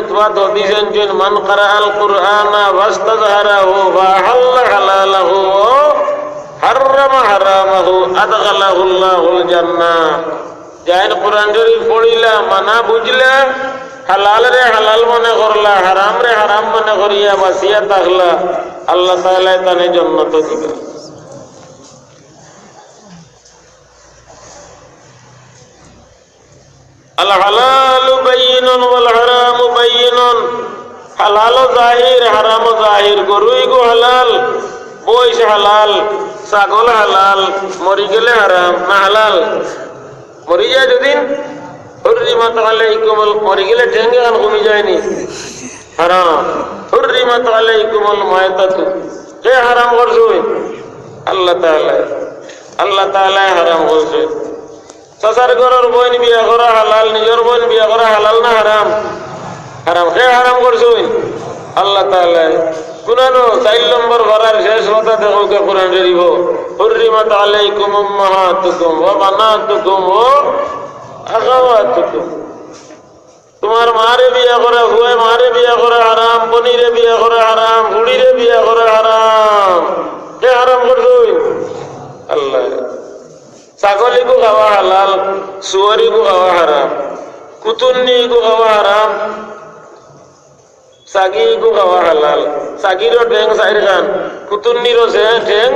ফুতওয়াত দিয়েছেন যে মান ক্বারাআল কুরআনা ওয়াস্তাযহারাহু ফাহাল্লা হালালাহু ওয়া হাররামা হারামাহু আদখালাহু আল্লাহুল জান্নাহ। যার কোরআন শরীফ পড়িলা মানা বুঝলা, হালাল রে হালাল মনে করলা, হারাম রে হারাম মনে করিয়া বাসিয়া থাকলা, আল্লাহ তাআলা তানে জান্নাত দিবেন। আল হালালু বাইয়িনুন ওয়াল হারামু বাইয়িনুন। হালাল জাহির, হারাম জাহির। গরুই গো হালাল, বইস হালাল, ছাগল হালাল, মরি গেলে হারাম না হালাল? মরি যায় যদি হুররিমাত আলাইকুমুল, মরি গেলে ঠেঙ্গে গান কমে যায়নি, হারাম। হুররিমাত আলাইকুমুল মায়তাতু, কে হারাম করছে? আল্লাহ তাআলা। আল্লাহ তাআলা হারাম করছে। চাচার ঘরের বোন বিয়া করা হালাল, নিজের বোন বিয়া করা হালাল না হারাম? হারাম। কে হারাম করছে? আল্লাহ তাআলা। কুরানো 4 নম্বর ঘরের শেষ কথা দেখো কে কোরআন শরীফ, হুররিমাত আলাইকুম উম্মাহাতুকুম ওয়া বানাতুকুম ওয়া আখাওয়াতুকুম। তোমার মারে বিয়া করা, হুয়ে মারে বিয়া করা হারাম, বনিরে বিয়া করা হারাম, বুড়িরে বিয়া করা হারাম। কে হারাম করছে? আল্লাহ। ছাগলি কো খাওয়া হালাল, সুয়ারি কো খাওয়া হারাম, কুতুন্নি কো খাওয়া হারাম, সাগি কো খাওয়া হালাল। সাগিরও ঠেং 4 খান, কুতুন্নিরও ঠেং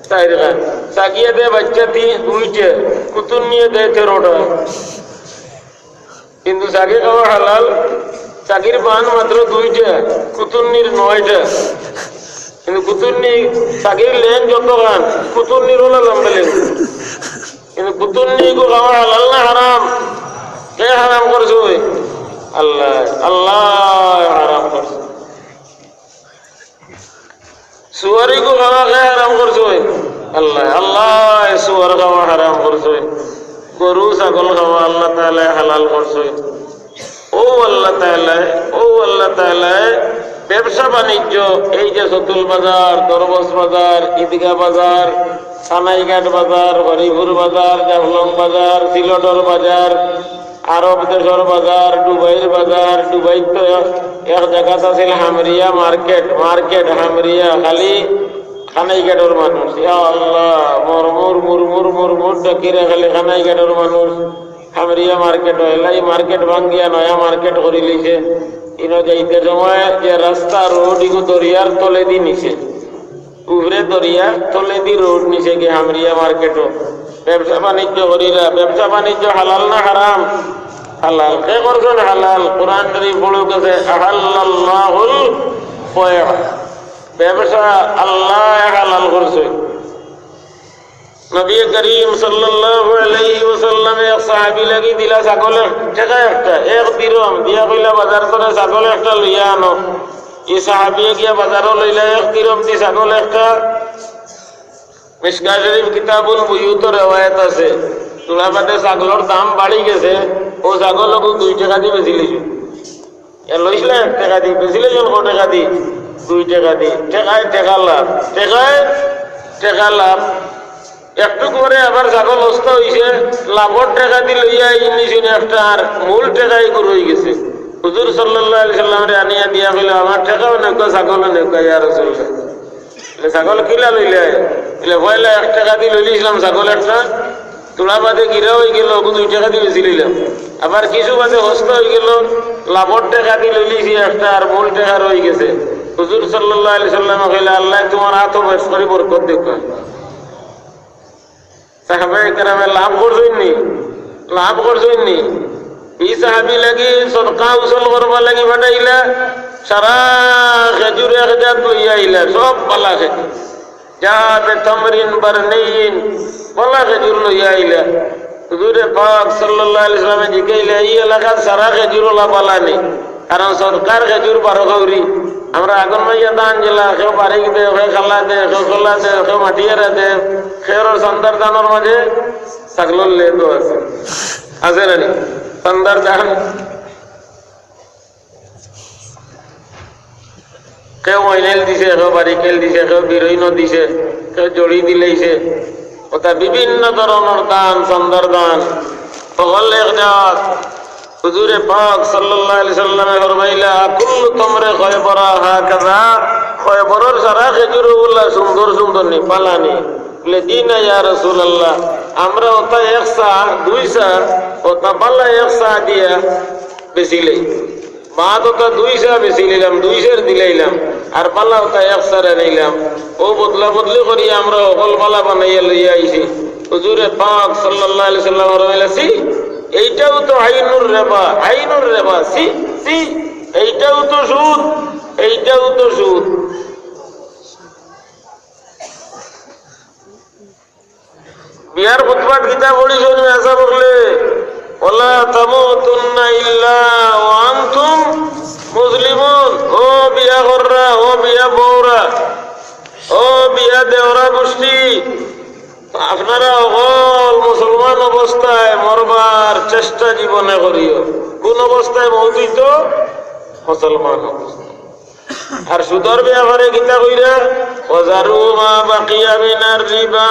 4 খান। সাগিয়ে দে বাচ্চা 2টে, কুতুন্নিয়ে দে 13টা। কিন্তু সাগি খাওয়া হালাল, সাগির পান মাত্র 2টা, কুতুন্নির 9টা। কিন্তু কুতুন্নি সাগির লেন যত খান, কুতুন্নির হলো লম্বা লেন। কিন্তু কুতুন্নি কো খাওয়া হালাল না হারাম? কে হারাম করছে? আল্লাহ। আল্লাহ হারাম করছে। সুয়ারি কো খাওয়া কে হারাম করছে? আল্লাহ। আল্লাহ সুয়ার খাওয়া হারাম করছে। গরু ছাগল খাওয়া আল্লাহ তাআলা হালাল করছে। ও আল্লাহ তাআলা, ও আল্লাহ তাআলা ব্যবসা বাণিজ্য, এই যে সতুল বাজার, দরবস বাজার, ঈদগাহ বাজার, সানাইঘাট বাজার, হরিপুর বাজার, জাফলং বাজার, সিলটর বাজার, আরব দেশের বাজার, দুবাইয়ের বাজার। দুবাই তো এক জায়গাত আছিল হামরিয়া মার্কেট, মার্কেট হামরিয়া, খালি খানাইঘাটের মানুষ। ইয়া আল্লাহ, মুরমুর মুরমুর মুরমুর ডাকিরা খালি খানাইঘাটের মানুষ। হামরিয়া মার্কেট হইলা, এই মার্কেট ভাঙ্গিয়া নয়া মার্কেট করে লিছে। ইনো যাইতে সময় যে রাস্তা রোড ইগো দরিয়ার তলে দি নিছে, উপরে দরিয়া তলে দি রোড নিছে গিয়ে হামরিয়া মার্কেটও। ব্যবসা বাণিজ্য করিরা। ব্যবসা বাণিজ্য হালাল না হারাম? হালাল। কে করছেন হালাল? কোরআন শরীফ পড়ে গেছে আহাল্লাল্লাহুল বায়', ব্যবসা আল্লাহ হালাল করছে। নবী করিম সাল্লাল্লাহু আলাইহি ওয়াসাল্লাম এক সাহাবী লাগি দিলা ছাগলের টাকা একটা, 1 দিরহাম দিয়া কইলা বাজার করে ছাগল একটা লইয়া আনো। এই সাহাবী গিয়া বাজারও লইলা 1 দিরহাম দি ছাগল একটা। মিশকাত শরীফ কিতাবুল বুয়ুতের রওয়ায়াত আছে, তোলা বাদে ছাগলের দাম বাড়ি গেছে, ও ছাগলকে 2 টাকা দিয়ে বেচিলেছে। এ লইছিল 1 টাকা দিয়ে, বেচিলেছে কত টাকা দিয়ে? 2 টাকা দিয়ে। টাকায় টাকা লাভ, টাকায় টাকা লাভ। একটু করে আবার ছাগল অস্ত হয়েছে, লাভর টাকা দিয়ে লইয়া ইনিছেন একটা, আর মূল টাকাই রয়ে গেছে। হুজুর সাল্লাল্লাহু আলাইহি সাল্লামরে আনিয়া দিয়া কইল আমার টাকাও নেক, ছাগল নেক। ইয়া রাসূলুল্লাহ, ছাগল কিলা লইলে? বলে পয়লা 1 টাকা দিয়ে লইলিছিলাম ছাগল একটা, তোলা বাদে গিরা হয়ে গেল, 2 টাকা দিয়ে বেশি লইলাম। আবার কিছু বাদে হস্ত হয়ে গেল, লাভর টাকা দিয়ে লইলিছি একটা, আর মূল টাকা রয়ে গেছে। হুজুর সাল্লাল্লাহু আলাইহি সাল্লাম কইলা আল্লাহ তোমার হাত বেশ করে বরকত দেখ। সাহাবায়ে কেরামে লাভ করছেননি, লাভ করছেননি। এই সাহাবী লাগি সদকা উসল করবা লাগি পাঠাইলা, সারা খেজুর 1 জাত লইয়া আইলা, সব পালা খেজুর, যাতে তামরিন বারনাইন পালা খেজুর লইয়া আইলা। হুজুরে পাক সাল্লাল্লাহু আলাইহি সাল্লামে জিজ্ঞাইলা এই এলাকার সারা খেজুর ওলা পালা নেই, কারণ সরকার খেজুর 12 কৌরি। আমরা আগুন মাইয়া দান জেলা, কেউ বারিক দে, কেউ খাল্লা দে, কেউ খোলা দে, কেউ মাটিয়ারা দে, খেরোর সন্দার দানোর মাঝে ছাগলের লেদও আছে, আছে না? সন্দার দান কেউ মহিনেল দিছে, কেউ বারিকেল দিছে, কেউ বিরইন দিছে, কেউ জড়ি দিলেইছে। ওটা বিভিন্ন ধরনের দান, সন্দার দান সকল এক দেওয়া। হুজুরে পাক সাল্লাল্লাহু আলাইহি সাল্লামে ফরমাইলা কুল্লু তামরে খয়বরা হাকাযা খয়বরের সারা খেজুরগুলা সুন্দর সুন্দর নি পালানি বলে দিনা ইয়া রাসূলুল্লাহ আমরা ওটা একসা দুইসা ওটা পাল্লা একসা দিয়া বেচিলে মাত ওটা দুইসা বেশি নিলাম দুইসের দিলাইলাম আর পাল্লা ওটা একসারে নিলাম ও বদলা বদলি করি আমরা অকল পালা বানাইয়া লইয়া আইছি হুজুরে পাক সাল্লাল্লাহু আলাইহি সাল্লাম ফরমাইলাছি এইটাও তো আইনুর রেবা সি সি এইটাও তো সুদ এইটাও তো সুদ বিয়ার খুতবাত কিতাব পড়িছ মেসা বললে ওয়ালা তামুতুন্না ইল্লা ওয়া আনতুম মুসলিমুন ও বিয়া কররা ও বিয়া বউরা ও বিয়া দেওরা গোষ্ঠী আপনারা অকল মুসলমান অবস্থায় মরবার চেষ্টা জীবনে করিও কোন অবস্থায় মৌতিত মুসলমান অবস্থায় আর সুদর ব্যাপারে গীতা কইরা ওয়াজারু মা বাকিয়া মিনার রিবা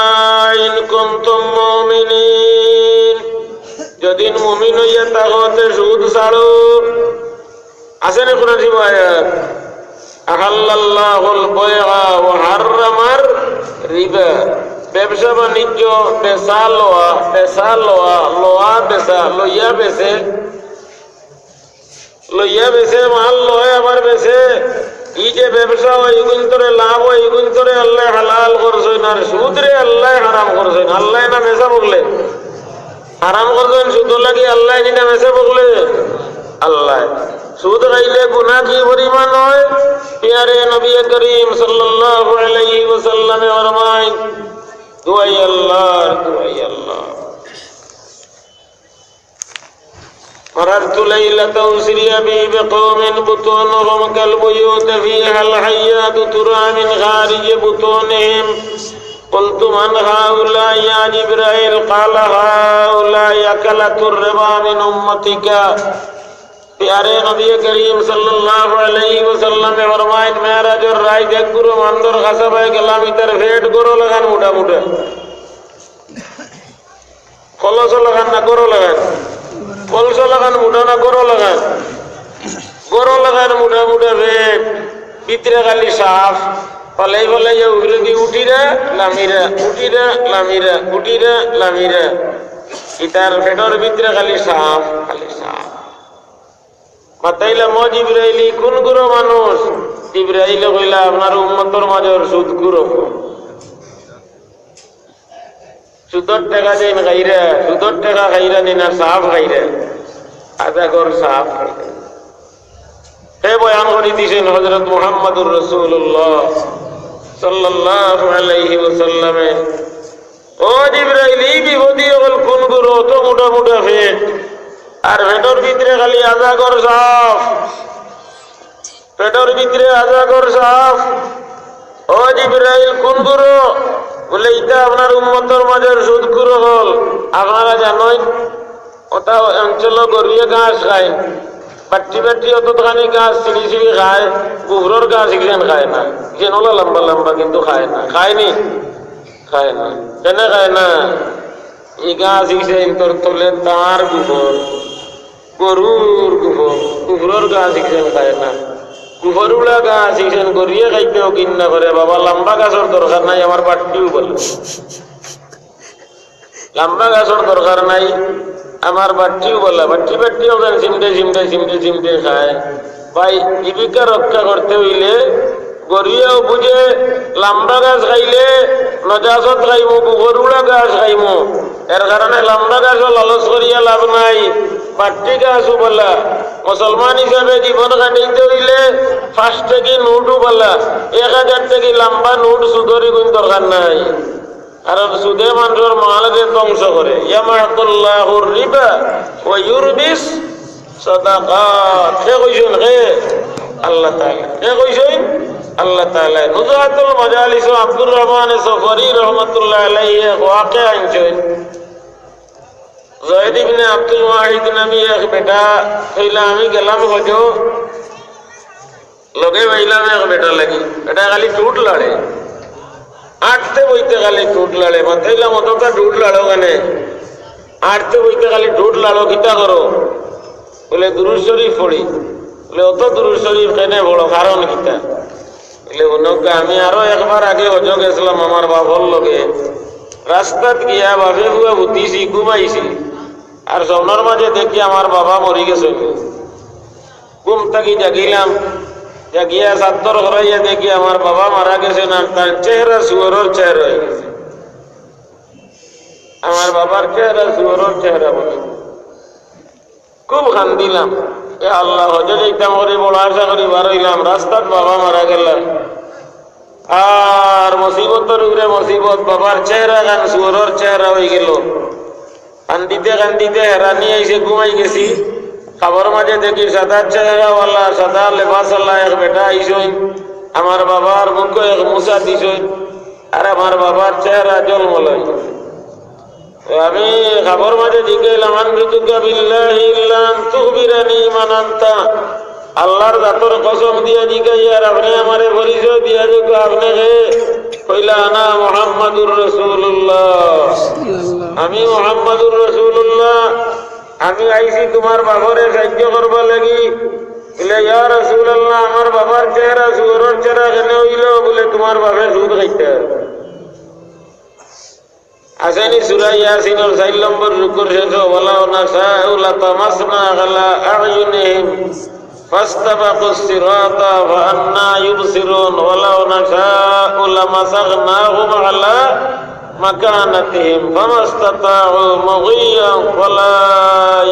ইন কুনতুম মুমিনিন যদি মুমিন হইয়া তাহলে সুদ ছাড়ো আছে না কোন রিওয়ায়াত আহাল্লাল্লাহুল বাইআ ওয়া হাররামার রিবা ব্যবসা বাণিজ্য বেচা লোয়া বেচা লইয়া বেছে মাল লয় আবার বেছে ই যে ব্যবসা হয় এগুন তোরে লাভ হয় এগুন তোরে আল্লাহ হালাল করছেন আর সুদ রে আল্লাহ হারাম করছেন আল্লাহ না মেসা বললে হারাম করছেন সুদ লাগি আল্লাহ না মেসা বললে আল্লাহ সুদ খাইলে গুনাহ কি পরিমাণ হয় প্যারে নবী করিম সাল্লাল্লাহু আলাইহি ওয়াসাল্লাম ফরমায় দুআই আল্লাহ مررت ليلة أسري بي بقوم بطونهم كالبيوت فيها الحيات ترى من خارج بطونهم قلت من هؤلاء يا جبرائيل قال هؤلاء أكلة الربا من أمتك प्यारे नबी करीम सल्लल्लाहु अलैहि वसल्लम ने फरमाया मेरा जो राय देख गुरु मंदर खसब है गलाम इधर फेट गुरु लगान मुड़ा मुड़ा कलस लगान ना गुरु लगान कलस लगान मुड़ा ना गुरु लगान मुड़ा मुड़ा फेट पितरे गाली साफ फले फले ये उगले की उठी रे लामीरा इधर फेटर पितरे गाली साफ বাতাইলা ম জিবরাইলি কোন গুরু মানুষ জিবরাইল কইলা আপনার উম্মতের মাঝের সুদ গুরু সুদর টাকা দেন খাইরা সুদর টাকা খাইরা নিনা সাফ খাইরা আদা কর সাফ হে বয়ান করে দিয়েছেন হযরত মুহাম্মদুর রাসূলুল্লাহ সাল্লাল্লাহু আলাইহি ওয়াসাল্লাম ও জিবরাইল এই বিপদি হল কোন গুরু তো মোটা মোটা ফেট আর পেটের ভিতরে খালি আজাগর সাফ পেটের ভিতরে আজাগর সাফ ও জিবরাইল কোন গুরু বলে এটা আপনার উম্মতের মাঝের সুদ গুরু হল আপনারা জানেন ওটা অঞ্চল গড়িয়ে ঘাস খায় বাটি অতখানি গাছ চিড়ি খায় কুকুরের গাছ এগুলো খায় না যেন হলো লম্বা লম্বা কিন্তু খায় না কেন খায় না এই গাছ ইন্তর তোলে তার গোবর গরুর গোবর কুকুরের গাছ ইকছেন খায় না কুকুরুলা গাছ ইকছেন গড়িয়ে খাইতেও কিন্না করে বাবা লম্বা গাছের দরকার নাই আমার বাটিও বলে লম্বা গাছের দরকার নাই আমার বাটিও বলে বাটিও চিমটে খায় ভাই জীবিকা রক্ষা করতে হইলে গড়িয়েও বুঝে লম্বা গাছ খাইলে নজাসত খাইমু কুকুরুলা গাছ খাইমু এর কারণে লম্বা গাছও লালচ করিয়া লাভ নাই বাটি গাছও বলা মুসলমান হিসাবে জীবন কাটাইতে হইলে 5 টাকা নোটও বলা 1000 টাকা লম্বা নোট সুদরি কোন দরকার নাই কারণ সুদে মানুষের মালকে ধ্বংস করে ইয়ামাকুল্লাহুর রিবা ওয়া ইউরবিস সাদাকাত কে কইছেন আল্লাহ তাআলা কে কইছেন আল্লাহ তাআলা নুজহাতুল মাজালিস আব্দুর রহমান সফরি রহমাতুল্লাহ আলাইহি ওয়াকিয়া আনছেন জয়েদ ইবনে আব্দুল ওয়াহিদ নামে এক বেটা কইলা আমি গেলাম হজো লগে বাইলাম এক বেটা লাগি এটা খালি টুট লড়ে আটতে বইতে খালি টুট লড়ে মাথাইলাম অতটা টুট লড়ো কেনে আটতে বইতে খালি টুট লড়ো কিতা করো বলে দুরূদ শরীফ পড়ি। বলে অত দুরূদ শরীফ কেনে বড় কারণ কিতা? বলে ওনকে আমি আরো একবার আগে হজ গেছিলাম আমার বাবার লগে, রাস্তাত গিয়া বাপে বুয়া বুতিছি ঘুমাইছি, আর স্বপ্নের মাঝে দেখি আমার বাবা মরি গেছে। ঘুম থাকি জাগিলাম, জাগিয়া চাদর হরাইয়া দেখি আমার বাবা মারা গেছে, না তার চেহারা শুয়োরের চেহারা হয়ে গেছে। আমার বাবার চেহারা শুয়োরের চেহারা বলে খুব কান্দিলাম। আল্লাহ হজে যাইতাম করি বড় আশা করি বার হইলাম, রাস্তাত বাবা মারা গেলাম, আর মুসিবতের উপরে মুসিবত, বাবার চেহারা গান শুয়োরের চেহারা হয়ে গেল। কান্দিতে কান্দিতে হেরানি আইসে ঘুমাই গেছি। খাবার মাঝে দেখি সাদা চেহারাওয়ালা সাদা লেবাসওয়ালা এক বেটা আইসই, আমার বাবার মুখে এক মুসা দিছই, আর আমার বাবার চেহারা জলমলাই। আমি খাবার মাঝে জিজ্ঞাইলাম, আনবিতুকা বিল্লাহি ইল্লান তুখবিরানি মান আনতা, আল্লাহর জাতর কসম দিয়া জিজ্ঞাইয়ার আপনি আমারে পরিচয় দিয়া যোগ্য, আপনি কে? কইলা আনা মুহাম্মাদুর রাসূলুল্লাহ, আমি মুহাম্মাদুর রাসূলুল্লাহ, আমি আইছি তোমার বাবারে সাহায্য করবা লাগি। বলে ইয়া রাসূলুল্লাহ, আমার বাবার চেহারা শুয়োরের চেহারা কেন হইল? বলে তোমার বাপে সুদ খাইতে আসেনি। সূরা ইয়াসিনের 4 নম্বর রুকুর শেষে ওয়ালাউ নাশাউ লাতামাসনা আলা আ'য়ুনিহিম ফাস্তাবাকুস সিরাতা ফাআন্না ইউবসিরুন ওয়ালাউ নাশাউ লামাসাগনাহুম আলা মাকানাতিহিম ফামাস্তাতাউ মুগিয়ান ওয়ালা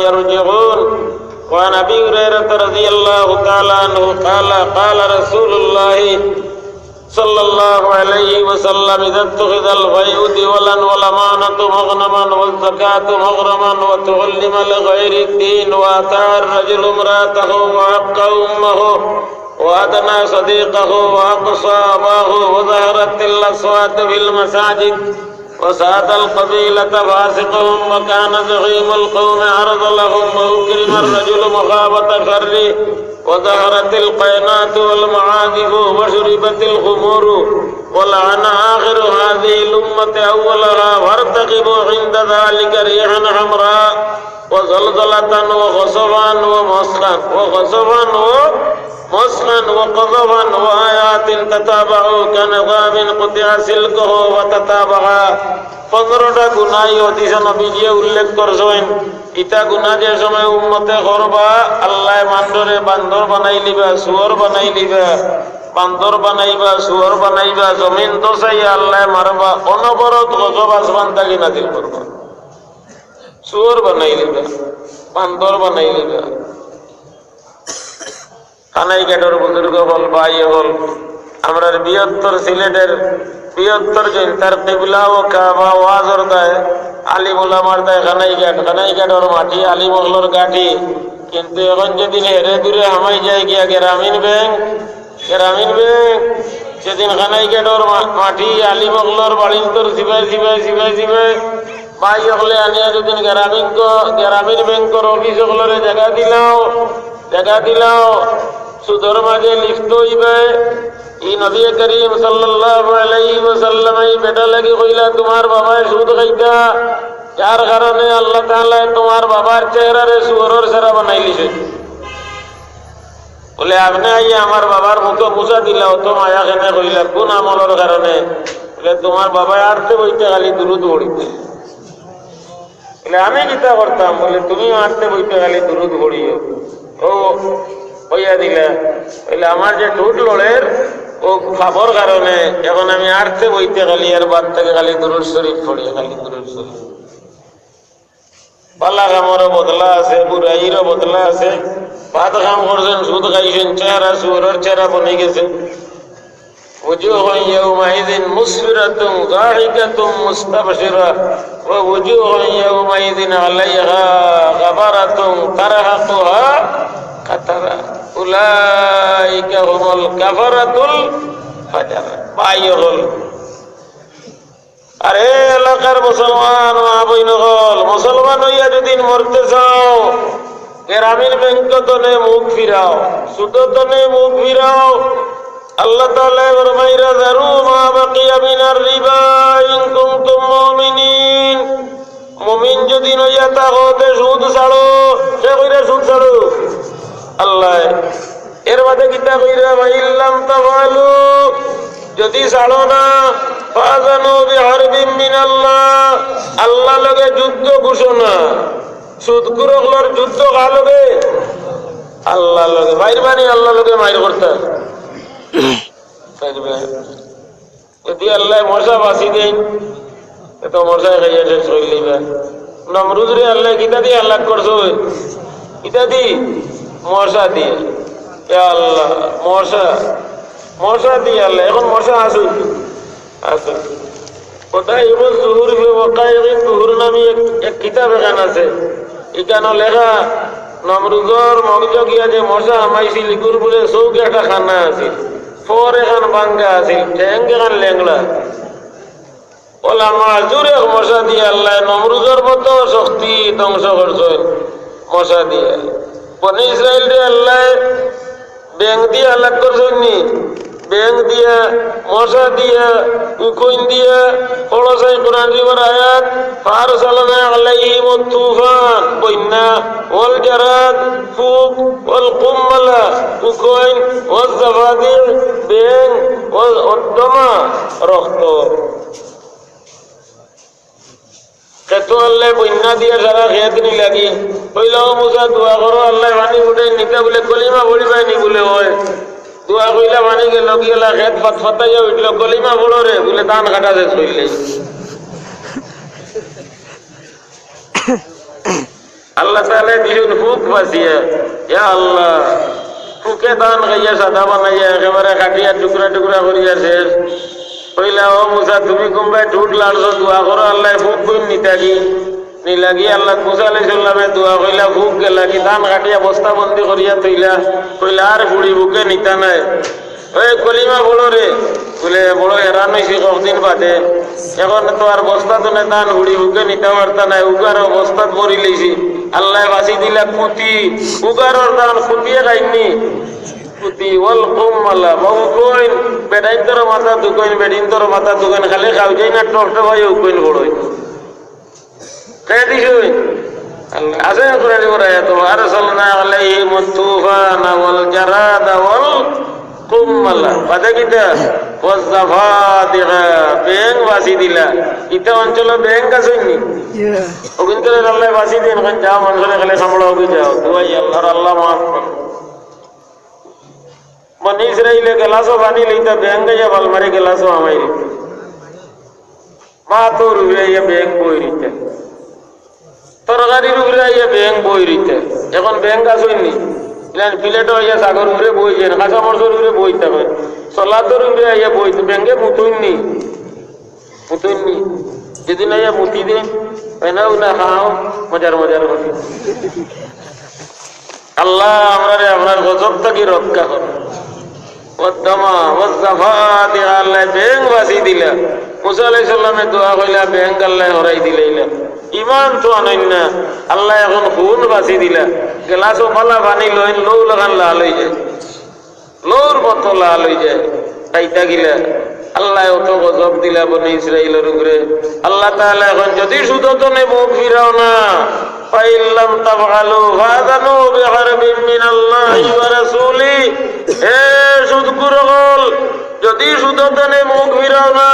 ইয়ারজিউন। وعن ابي هريره رضي الله تعالى عنه قال قال رسول الله صلى الله عليه وسلم اذا اتخذ الغيء دولا والامانه مغنما والزكاه مغرما وتعلم لغير الدين واتى الرجل امراته وعق امه وادنى صديقه واقصى اباه وظهرت الاصوات في المساجد وساد القبيلة فاسقهم وكان زعيم القوم عرض لهم وأكرم الرجل مخافة شره وظهرت القينات والمعازف وشربت الخمور ولعن آخر هذه الأمة أولها وارتقبوا عند ذلك ريحا حمراء وزلزلة وخسفا ومسخا وقذفا وآيات تتابعوا كنظام قطع سلكه وتتابعا। 15টা গুনাহ হাদিস নবীজি উল্লেখ করেছেন। ইটা গুনাহ যে সময় উম্মতে করবা, আল্লাহ বান্দরে বান্দর বানাই লিবা, শুয়োর বানাই লিবা, বান্দর বানাইবা, শুয়োর বানাইবা, জমিন তো চাই আল্লাহ মারবা, অনবরত গজব আসমান থাকি নাজিল করবা। শুয়োর বানাই লিবা, বান্দর বানাই লিবা। কানাই গেটর বুজুর্গ হল, ভাই হল, আমরা বৃহত্তর সিলেটের বৃহত্তর জৈন্তার কিবলা ও কাবা ওয়াজর দেয়, আলিম উলামার দেয় কানাই ঘাটর মাটি আলিম হলর গাঠি। কিন্তু এখন যেদিন হেরে দূরে হামাই যায় গিয়া গ্রামীণ ব্যাংক সেদিন কানাই ঘাটর মাটি আলিম হলর বাড়িন্তর সিবাই ভাই হলে আনিয়া যেদিন গ্রামীণ ব্যাংকর অফিস হলরে জায়গা দিলাও সুদর মাঝে লিপ্ত হইবে। এই নবী করিম সাল্লাল্লাহু আলাইহি ওয়াসাল্লাম এই বেটা লাগি কইলা তোমার বাবায় সুদ খাইতা, যার কারণে আল্লাহ তাআলা তোমার বাবার চেহারারে শুয়োরের চেহারা বানাই লিছে। বলে আপনি আই আমার বাবার মুখে মুছা দিলা, অত মায়া কেনে কইলা কোন আমলের কারণে? বলে তোমার বাবায় আরতে বইতে খালি দুরুদ পড়িতে। বলে আমি কিতা করতাম? বলে তুমি আরতে বইতে খালি দুরুদ পড়িও। ও হইয়া দিলা। বলে আমার যে ঠোঁট লড়ের ও খাবার কারণে এখন আমি আরতে বইতে খালি আর বাদ থেকে খালি দুরুদ শরীফ পড়ি, খালি দুরুদ শরীফ। পালা কামরও বদলা আছে, বুড়াইরও বদলা আছে। ভাত কাম করছেন, সুদ খাইছেন, চেহারা শুয়োরের চেহারা বনে গেছে। وجوه يومئذ مسفرة ضاحكة مستبشرة ووجوه يومئذ عليها غبرة ترهقها قترة أولئك هم الكفرة الفجرة। بايغل আরে এলাকার মুসলমান মা বইন হল, মুসলমান হইয়া যদি মরতে চাও গ্রামীণ ব্যাংক তনে মুখ ফিরাও, সুদ তনে মুখ ফিরাও। আল্লাহ তাআলা ফরমাইরা যারু মা বাকিয়া মিনার রিবা ইন কুনতুম মুমিনিন। মুমিন যদি হইয়া তাগতে সুদ ছাড়ো, সে কইরা সুদ ছাড়ো। আল্লাহ এর বাদে কিতা কইরা ভাইল্লাম তাফালু, যদি ছাড়ো না ফাযানু বিহারবিন মিনাল্লাহ, আল্লাহ লগে যুদ্ধ ঘোষণা। সুদখোরগুলোর যুদ্ধ কার লগে? আল্লাহ লগে। মাইর বানি আল্লাহ লগে মাইর করতে যদি আল্লাহ মশা বাঁচি দেন তো মশায় খাইয়া শেষ হয়ে লিবা। নমরুদ রে আল্লাহ কিতা দিয়ে আল্লাহ করছো? কিতা দি? মশা দিয়ে। আল্লাহ মশা দিয়ে আল্লাহ। এখন মশা আসুন আছে কোথায়? এবং জুহুর জুহুর নামে এক কিতাব এখান আছে, এখানে লেখা নমরুজর মগজ গিয়া যে মশা আমাইছিল ইগুর বলে চৌকি একটা খানা আছিল, ফর এখান বাঙ্গা আছিল, ঠ্যাং এখান লেংলা। ওলা মাজুর এক মশা দিয়ে আল্লাহ নমরুজর মতো শক্তি ধ্বংস করছেন মশা দিয়ে। বনি ইসরায়েল দিয়ে আল্লাহ ব্যাং দিয়ে আল্লাহ করছেন নি? ব্যাং দিয়া, মশা দিয়া, উকুন দিয়া। খোলসাই কোরআন শরীফের আয়াত, ফারসালনা আলাইহিম তুফান, বন্যা, ওয়াল জারাদ, ফুক, ওয়াল কুম্মালা, উকুন, ওয়াল জাফাদির, ব্যাং, ওয়াল উদ্দমা, রক্ত। খেতো আল্লাহ বন্যা দিয়া সারা খেত নি লাগি কইলাও মুসা দোয়া করো আল্লাহ পানি উঠে নিতে বলে কলিমা পড়িবাই নি বলে হয়। দোয়া কইলা পানি গেল গিয়েলা খেত ফতফতাইয়া উঠল, কলিমা পড়ো রে বলে ধান কাটা শেষ হইলে। আল্লাহ তাআলা দিলেন ফুক বাঁচিয়া। ইয়া আল্লাহ, ফুকে ধান খাইয়া সাদা বানাইয়া একেবারে কাটিয়া টুকরা টুকরা করিয়া শেষ কইলা ও মুসা তুমি কোনবাই ঠুট লাড়ছো দোয়া করো আল্লাহ ফুক কইন নিতাকি নিলাগি। আল্লাহ মুসা আলাইহিস সালামে দোয়া কইলা ফুক গেলা কি ধান কাটিয়া বস্তা বন্দি করিয়া থইলা। কইলা আর ফুড়ি বুকে নিতা নাই, ওই কলিমা বলো রে বলে বড় হেরান হয়েছি কতদিন বাদে। এখন তো আর বস্তা তো ধান হুড়ি বুকে নিতে পারতা নাই, উগার বস্তাত ভরি লইছি। আল্লাহ বাঁচি দিলা কুতি, উগারর ধান কুতিয়ে খাইনি কুতি। ওয়াল কুম্মালা বহু কইন বেটাইন তোর মাথা দুকইন, বেডিন তোর মাথা দুকইন, খালি খাও যাই না টপটা ভাই উকইন বড়ই কে দিছ আল্লাহ আছে কোরআন বরায়া তো আরসালনা আলাইহিম তুফানা ওয়াল জারাদা ওয়াল কুম্মালা। বাদে কিটা ওয়াজ জাফাদিহা, ব্যাং বাঁচি দিলা। ইটা অঞ্চল ব্যাং আছে নি? ওগুনকে আল্লাহ বাঁচি দেন। এখন যা মানুষের খালি সামলা হবি যাও দুয়াই আল্লাহর আল্লাহ মাফ কর। বনি ইসরাইলে গেলাসও পানি লইতা ব্যাং গাইয়া বালমারি গেলাসও আমাই মা তোর উড়াইয়া ব্যাং বই রিতে, তরকারির উড়াইয়া ব্যাং বই রিতে। এখন ব্যাং গাছ হইনি প্লেট হইয়া সাগর উড়ে বই যায়, কাঁচা মরচর উড়ে বই থাকে, সলাদর উড়ে আইয়া বই ব্যাংকে মুতুইনি যেদিন আইয়া মুতি দে এনাও না খাও মজার মজার কথা। আল্লাহ আমরা আপনার গজব থেকে রক্ষা করো। আল্লাহ ব্যাং বাঁচি দিলা। মুসা আলাইহিস সালামে দোয়া কইলা ব্যাং আল্লাহ হরাই দিলাইলা। ইমান তো আনইন না, আল্লাহ এখন খুন বাঁচি দিলা। গেলাসও পালা পানি লইন লৌ লাগান লাল হয়ে যায়, লৌর মতো লাল হয়ে যায় তাইতা গিলা। আল্লাহ অত গজব দিলা বনি ইসরাইলের উপরে। আল্লাহ তাআলা এখন যদি সুদতনে মুখ ফিরাও না, ফাইল্লাম তাফআলু ফাযানু বিহারবিন মিনাল্লাহি ওয়া রাসূলি। হে সুদখোরগণ, যদি সুদতনে মুখ ফিরাও না